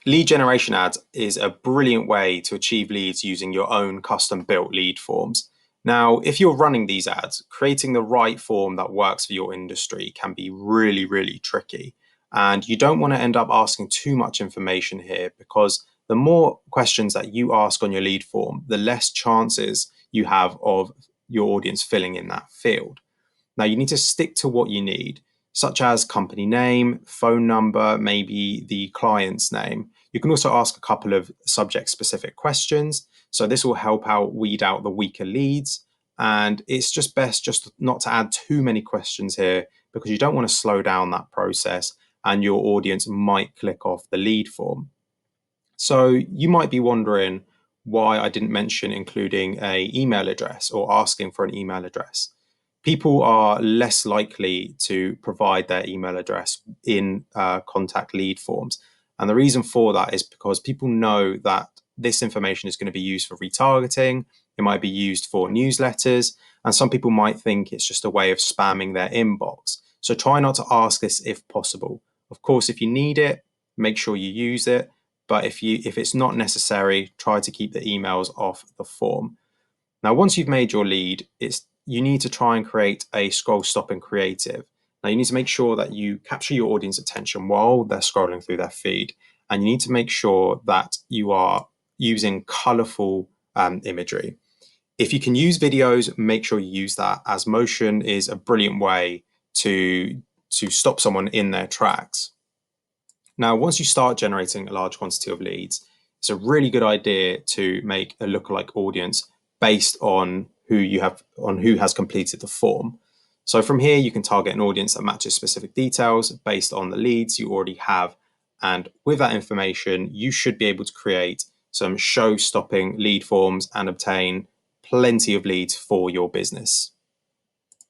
Lead generation ads is a brilliant way to achieve leads using your own custom built lead forms. Now, if you're running these ads, creating the right form that works for your industry can be really, really tricky. And you don't want to end up asking too much information here because the more questions that you ask on your lead form, the less chances you have of your audience filling in that field. Now, you need to stick to what you need, such as company name, phone number, maybe the client's name. You can also ask a couple of subject specific questions. So this will help out weed out the weaker leads. And it's just best just not to add too many questions here because you don't want to slow down that process and your audience might click off the lead form. So you might be wondering why I didn't mention including an email address or asking for an email address. People are less likely to provide their email address in contact lead forms. And the reason for that is because people know that this information is going to be used for retargeting, it might be used for newsletters, and some people might think it's just a way of spamming their inbox. So try not to ask this if possible. Of course, if you need it, make sure you use it. But if it's not necessary, try to keep the emails off the form. Now, once you've made your lead, you need to try and create a scroll stopping creative. Now, you need to make sure that you capture your audience attention while they're scrolling through their feed. And you need to make sure that you are using colorful imagery. If you can use videos, make sure you use that, as motion is a brilliant way to stop someone in their tracks. Now, once you start generating a large quantity of leads, it's a really good idea to make a lookalike audience based on who has completed the form. So from here, you can target an audience that matches specific details based on the leads you already have. And with that information, you should be able to create some show-stopping lead forms and obtain plenty of leads for your business.